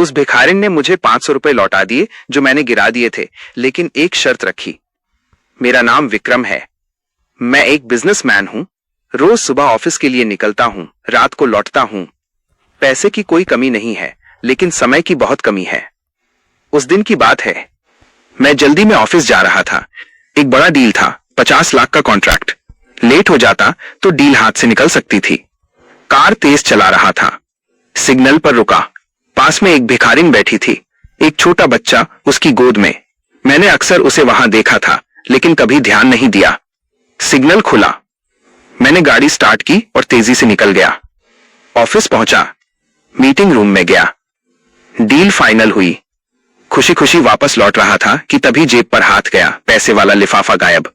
उस भिखारिन ने मुझे 500 रुपए लौटा दिए जो मैंने गिरा दिए थे, लेकिन एक शर्त रखी। मेरा नाम विक्रम है, मैं एक बिजनेसमैन हूं, रोज सुबह ऑफिस के लिए निकलता हूं, रात को लौटता हूं। पैसे की कोई कमी नहीं है, लेकिन समय की बहुत कमी है। उस दिन की बात है, मैं जल्दी में ऑफिस जा रहा था। एक बड़ा डील था, 50 लाख का कॉन्ट्रैक्ट। लेट हो जाता तो डील हाथ से निकल सकती थी। कार तेज चला रहा था, सिग्नल पर रुका। पास में एक भिखारिन बैठी थी, एक छोटा बच्चा उसकी गोद में। मैंने अक्सर उसे वहां देखा था, लेकिन कभी ध्यान नहीं दिया। सिग्नल खुला, मैंने गाड़ी स्टार्ट की और तेजी से निकल गया। ऑफिस पहुंचा, मीटिंग रूम में गया। डील फाइनल हुई। खुशी खुशी वापस लौट रहा था कि तभी जेब पर हाथ गया, पैसे वाला लिफाफा गायब।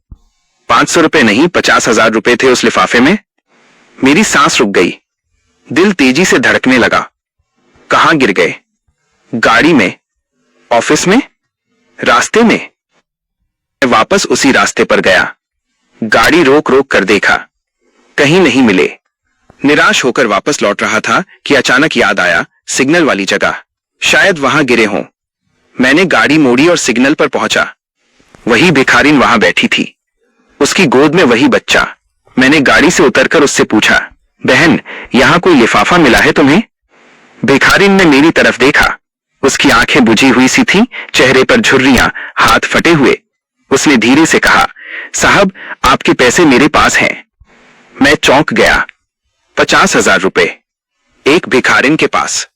500 रुपए नहीं, 50,000 रुपए थे उस लिफाफे में। मेरी सांस रुक गई, दिल तेजी से धड़कने लगा। कहां गिर गए? गाड़ी में, ऑफिस में, रास्ते में? मैं वापस उसी रास्ते पर गया। गाड़ी रोक रोक कर देखा, कहीं नहीं मिले। निराश होकर वापस लौट रहा था कि अचानक याद आया, सिग्नल वाली जगह, शायद वहां गिरे हों। मैंने गाड़ी मोड़ी और सिग्नल पर पहुंचा। वही भिखारिन वहां बैठी थी, उसकी गोद में वही बच्चा। मैंने गाड़ी से उतरकर उससे पूछा, बहन, यहां कोई लिफाफा मिला है तुम्हें? भिखारिन ने मेरी तरफ देखा, उसकी आंखें बुझी हुई सी थी, चेहरे पर झुर्रियां, हाथ फटे हुए। उसने धीरे से कहा, साहब, आपके पैसे मेरे पास हैं। मैं चौंक गया। 50,000 रुपए एक भिखारिन के पास?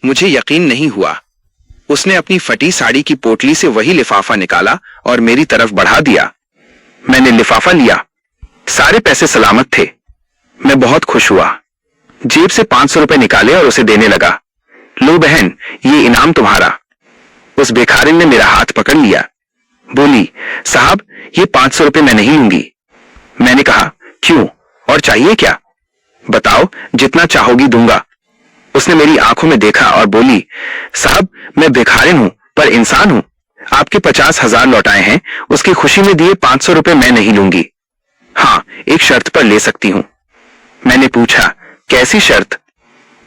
मुझे यकीन नहीं हुआ। उसने अपनी फटी साड़ी की पोटली से वही लिफाफा निकाला और मेरी तरफ बढ़ा दिया। मैंने लिफाफा लिया, सारे पैसे सलामत थे। मैं बहुत खुश हुआ। जेब से 500 रुपए निकाले और उसे देने लगा। लो बहन, ये इनाम तुम्हारा। उस भिखारिन ने मेरा हाथ पकड़ लिया, बोली, साहब, ये 500 रुपए मैं नहीं लूंगी। मैंने कहा, क्यों, और चाहिए क्या? बताओ, जितना चाहोगी दूंगा। उसने मेरी आंखों में देखा और बोली, साहब, मैं भिखारिन हूं पर इंसान हूं। आपके 50,000 लौटाए हैं, उसकी खुशी में दिए 500 रुपए मैं नहीं लूंगी। हाँ, एक शर्त पर ले सकती हूं। मैंने पूछा, कैसी शर्त?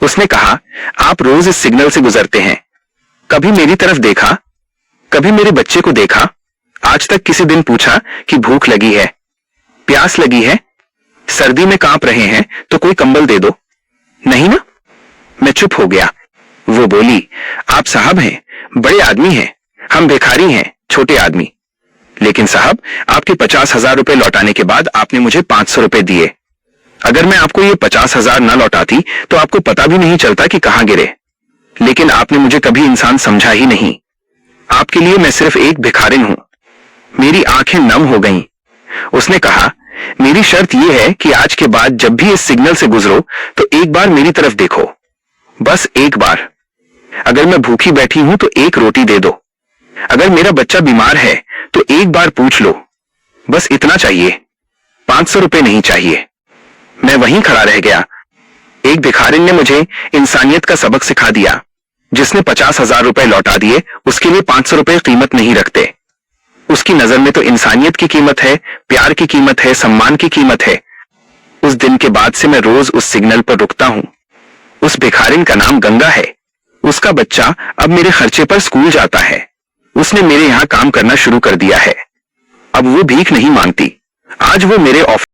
उसने कहा, आप रोज इस सिग्नल से गुजरते हैं, कभी मेरी तरफ देखा, कभी मेरे बच्चे को देखा, आज तक किसी दिन पूछा कि भूख लगी है, प्यास लगी है, सर्दी में कांप रहे हैं तो कोई कंबल दे दो? नहीं ना? मैं चुप हो गया। वो बोली, आप साहब हैं, बड़े आदमी हैं, हम भिखारी हैं, छोटे आदमी। लेकिन साहब, आपके 50,000 रुपए लौटाने के बाद आपने मुझे 500 रुपए दिए। अगर मैं आपको ये 50,000 ना लौटाती तो आपको पता भी नहीं चलता कि कहां गिरे। लेकिन आपने मुझे कभी इंसान समझा ही नहीं। आपके लिए मैं सिर्फ एक भिखारिन हूं। मेरी आंखें नम हो गईं। उसने कहा, मेरी शर्त यह है कि आज के बाद जब भी इस सिग्नल से गुजरो तो एक बार मेरी तरफ देखो, बस एक बार। अगर मैं भूखी बैठी हूं तो एक रोटी दे दो। अगर मेरा बच्चा बीमार है तो एक बार पूछ लो, बस इतना चाहिए, 500 रुपए नहीं चाहिए। मैं वहीं खड़ा रह गया। एक भिखारिन ने मुझे इंसानियत का सबक सिखा दिया। जिसने 50,000 रुपए लौटा दिए, उसके लिए 500 रुपए कीमत नहीं रखते। उसकी नजर में तो इंसानियत की कीमत है, प्यार की कीमत है, सम्मान की कीमत है। उस दिन के बाद से मैं रोज उस सिग्नल पर रुकता हूं। उस भिखारिन का नाम गंगा है। उसका बच्चा अब मेरे खर्चे पर स्कूल जाता है। उसने मेरे यहां काम करना शुरू कर दिया है। अब वो भीख नहीं मांगती। आज वो मेरे ऑफिस